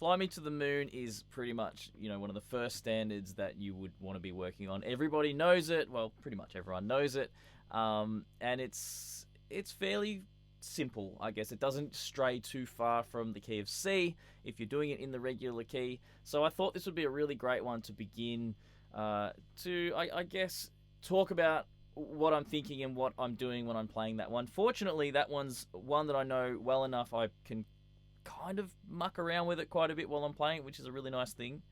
Fly Me to the Moon is pretty much, one of the first standards that you would want to be working on. Everybody knows it. Well, pretty much everyone knows it. And it's fairly simple, I guess. It doesn't stray too far from the key of C if you're doing it in the regular key. So I thought this would be a really great one to begin to, I guess, talk about what I'm thinking and what I'm doing when I'm playing that one. Fortunately, that one's one that I know well enough I can kind of muck around with it quite a bit while I'm playing it, which is a really nice thing.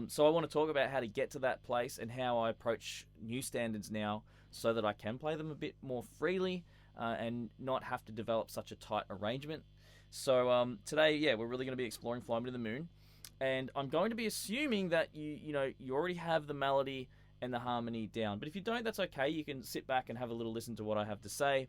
So I want to talk about how to get to that place and how I approach new standards now so that I can play them a bit more freely and not have to develop such a tight arrangement. So today, we're really going to be exploring Fly Me to the Moon. And I'm going to be assuming that you already have the melody and the harmony down. But if you don't, that's okay. You can sit back and have a little listen to what I have to say.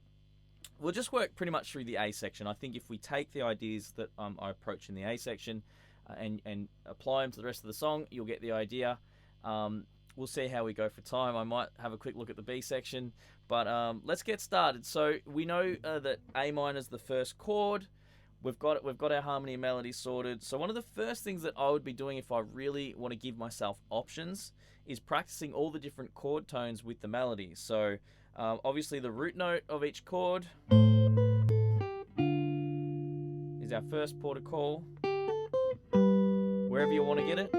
We'll just work pretty much through the A section. I think if we take the ideas that I approach in the A section and apply them to the rest of the song, you'll get the idea. We'll see how we go for time. I might have a quick look at the B section. But let's get started. So we know that A minor is the first chord. We've got our harmony and melody sorted. So one of the first things that I would be doing if I really want to give myself options is practicing all the different chord tones with the melody. So obviously the root note of each chord is our first port of call. Wherever you want to get it.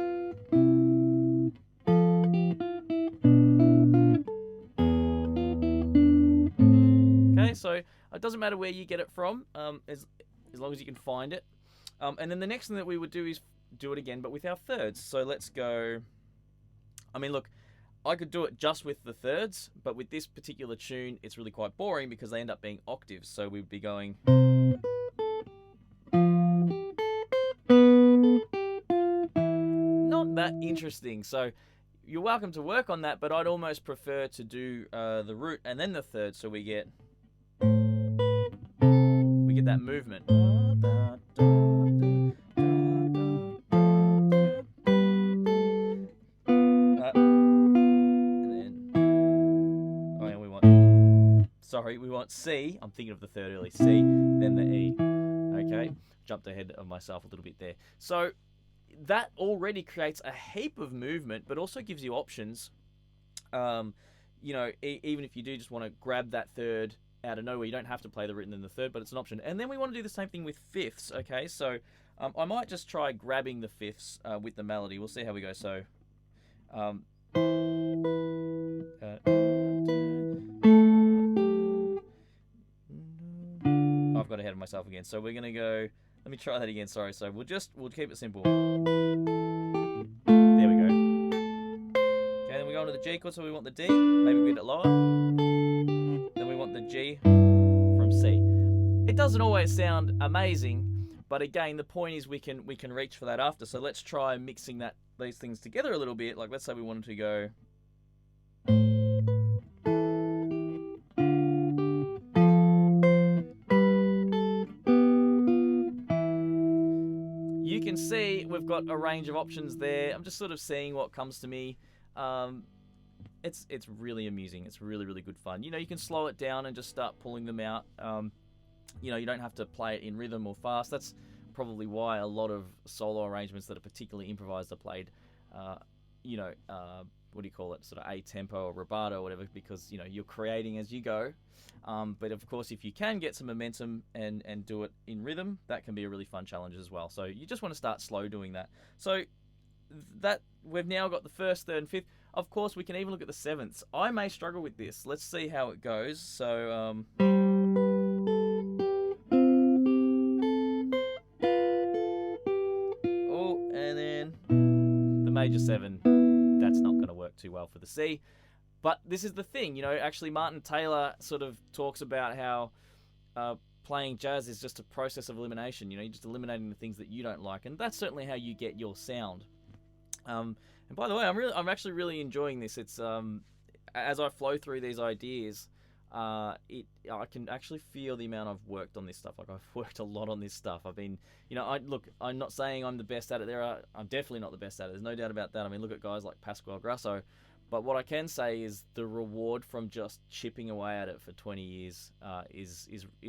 Okay, so it doesn't matter where you get it from, as long as you can find it. And then the next thing that we would do is do it again, but with our thirds. So let's go. I mean, look, I could do it just with the thirds, but with this particular tune, it's really quite boring because they end up being octaves. So we'd be going. Not that interesting. So you're welcome to work on that, but I'd almost prefer to do the root and then the third, so we get that movement. We want C. I'm thinking of the third early. C, then the E. Okay, jumped ahead of myself a little bit there. So that already creates a heap of movement, but also gives you options. Even if you do just want to grab that third out of nowhere, you don't have to play the root and then the third, but it's an option. And then we want to do the same thing with fifths. Okay, so I might just try grabbing the fifths with the melody. We'll see how we go. So. I've got ahead of myself again. So we're going to go. Let me try that again. Sorry. So we'll keep it simple. There we go. Okay, then we go on to the G chord. So we want the D. Maybe we get it lower. Then we want the G from C. It doesn't always sound amazing, but again, the point is we can reach for that after. So let's try mixing these things together a little bit. Like let's say we wanted to go. You can see we've got a range of options there. I'm just sort of seeing what comes to me. It's really amusing. It's really, really good fun. You can slow it down and just start pulling them out. You don't have to play it in rhythm or fast. That's probably why a lot of solo arrangements that are particularly improvised are played, what do you call it, sort of a-tempo or rubato or whatever, because, you're creating as you go. But of course, if you can get some momentum and do it in rhythm, that can be a really fun challenge as well. So you just want to start slow doing that. So that we've now got the first, third, and fifth. Of course, we can even look at the sevenths. I may struggle with this. Let's see how it goes. So, and then the major seven. That's not going to work too well for the C. But this is the thing, actually Martin Taylor sort of talks about how playing jazz is just a process of elimination. You're just eliminating the things that you don't like, and that's certainly how you get your sound. And by the way, I'm actually really enjoying this. It's as I flow through these ideas, I can actually feel the amount I've worked on this stuff. Like I've worked a lot on this stuff. I've been, I'm not saying I'm the best at it. I'm definitely not the best at it. There's no doubt about that. I mean, look at guys like Pasquale Grasso. But what I can say is the reward from just chipping away at it for 20 years is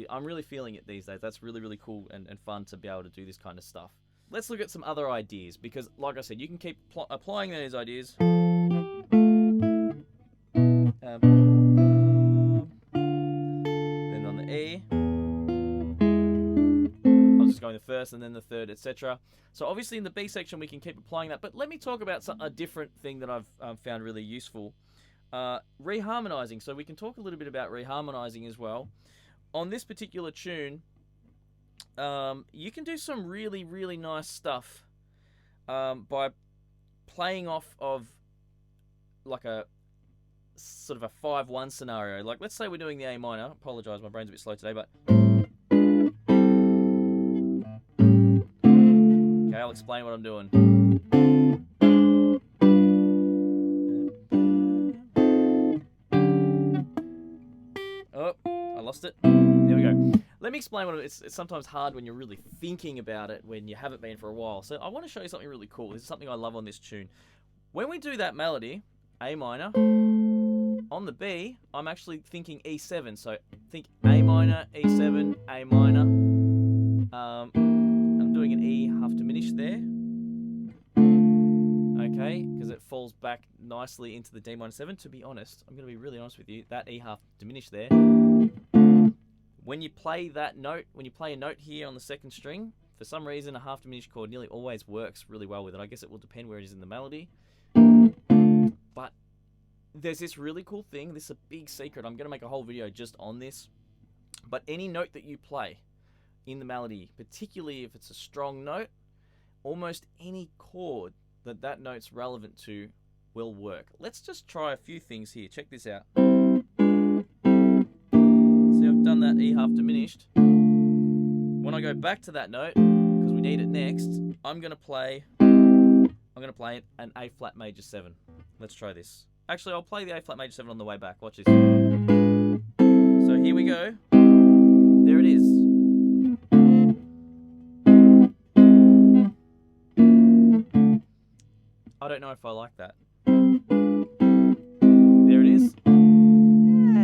I'm really feeling it these days. That's really, really cool and fun to be able to do this kind of stuff. let's look at some other ideas, because like I said, you can keep applying those ideas. Then on the E, I was just going the first and then the third, etc. So obviously in the B section we can keep applying that, but let me talk about a different thing that I've found really useful. Reharmonizing. So we can talk a little bit about reharmonizing as well. On this particular tune, you can do some really, really nice stuff by playing off of like a sort of a 5-1 scenario. Like, let's say we're doing the A minor. Apologise, my brain's a bit slow today, but okay, I'll explain what I'm doing. Oh, I lost it. There we go. Let me explain what it's sometimes hard when you're really thinking about it when you haven't been for a while. So I want to show you something really cool. This is something I love on this tune. When we do that melody, A minor, on the B, I'm actually thinking E7. So think A minor, E7, A minor. I'm doing an E half diminished there. Okay, because it falls back nicely into the D minor 7. To be honest, I'm going to be really honest with you, that E half diminished there. When you play that note, when you play a note here on the second string, for some reason a half diminished chord nearly always works really well with it. I guess it will depend where it is in the melody. But there's this really cool thing. This is a big secret. I'm going to make a whole video just on this. But any note that you play in the melody, particularly if it's a strong note, almost any chord that note's relevant to will work. Let's just try a few things here. Check this out. I've done that E half diminished. When I go back to that note, because we need it next, I'm gonna play an A flat major 7. Let's try this. Actually, I'll play the A flat major 7 on the way back. Watch this. So here we go. There it is. I don't know if I like that. There it is.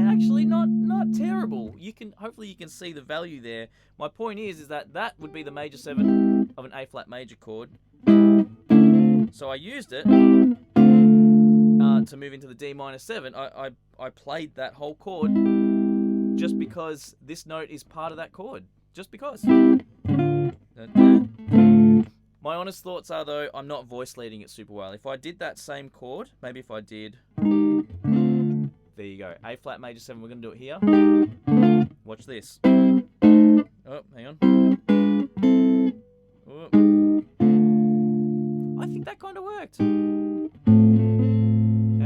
Actually not terrible. Hopefully you can see the value there. My point is that would be the major 7 of an A flat major chord. So I used it to move into the D minor 7. I played that whole chord just because this note is part of that chord. Just because. My honest thoughts are, though, I'm not voice leading it super well. If I did that same chord, maybe if I did... There you go. A flat major 7. We're going to do it here. Watch this. Oh, hang on. Oh. I think that kind of worked. Okay,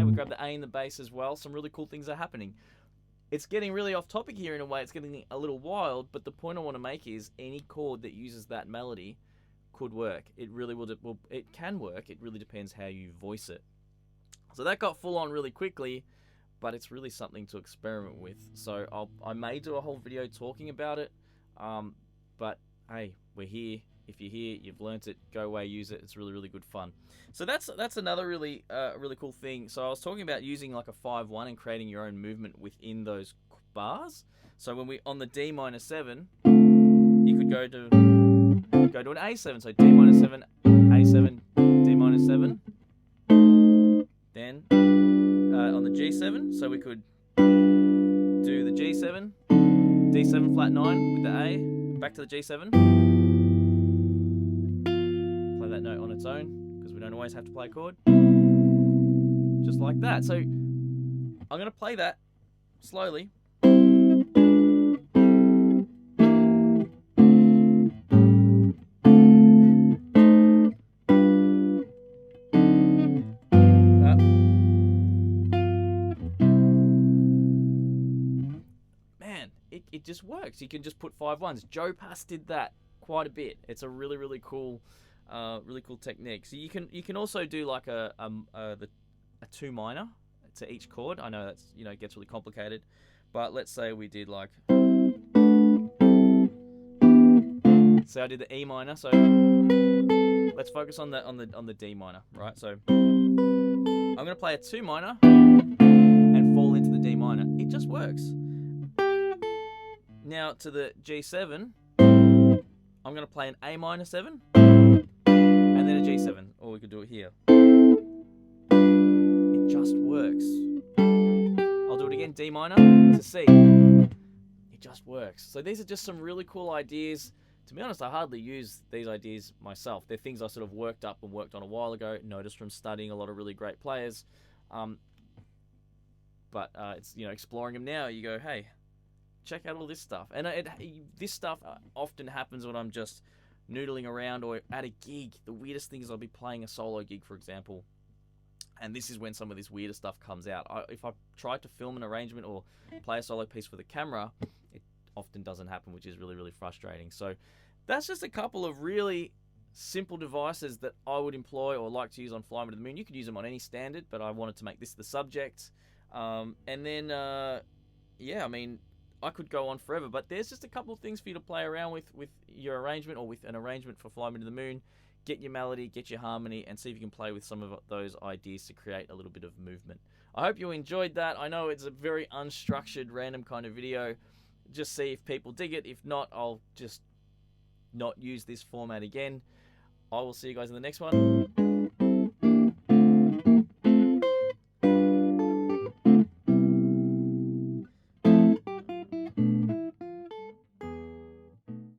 we grab the A in the bass as well. Some really cool things are happening. It's getting really off topic here in a way. It's getting a little wild, but the point I want to make is any chord that uses that melody could work. It really will. It can work. It really depends how you voice it. So that got full on really quickly, but it's really something to experiment with. So I may do a whole video talking about it. But hey, we're here. If you're here, you've learnt it. Go away, use it. It's really, really good fun. So that's another really really cool thing. So I was talking about using like a 5-1 and creating your own movement within those bars. So when we on the D minor 7, you could go to an A7. So D minor 7, A7, D minor 7. Then on the G7, so we could do the G7, D7 flat 9 with the A, back to the G7. Play that note on its own, because we don't always have to play a chord. Just like that. So I'm going to play that slowly. It just works. You can just put 5-1s. Joe Pass did that quite a bit. It's a really, really cool technique. So you can also do like a 2 minor to each chord. I know that's it gets really complicated, but let's say we did like. So I did the E minor. So let's focus on the D minor, right? So I'm gonna play a 2 minor and fall into the D minor. It just works. Now to the G7, I'm going to play an A minor 7, and then a G7, or we could do it here. It just works. I'll do it again, D minor to C. It just works. So these are just some really cool ideas. To be honest, I hardly use these ideas myself. They're things I sort of worked up and worked on a while ago, noticed from studying a lot of really great players. But it's, you know, exploring them now, you go, hey, check out all this stuff. And this stuff often happens when I'm just noodling around or at a gig. The weirdest thing is I'll be playing a solo gig, for example, and this is when some of this weirder stuff comes out. If I try to film an arrangement or play a solo piece with a camera, it often doesn't happen, which is really, really frustrating. So that's just a couple of really simple devices that I would employ or like to use on Fly Me to the Moon. You could use them on any standard, but I wanted to make this the subject. And then, yeah, I mean, I could go on forever, but there's just a couple of things for you to play around with your arrangement or with an arrangement for Fly Me to the Moon. Get your melody, get your harmony, and see if you can play with some of those ideas to create a little bit of movement. I hope you enjoyed that. I know it's a very unstructured, random kind of video. Just see if people dig it. If not, I'll just not use this format again. I will see you guys in the next one.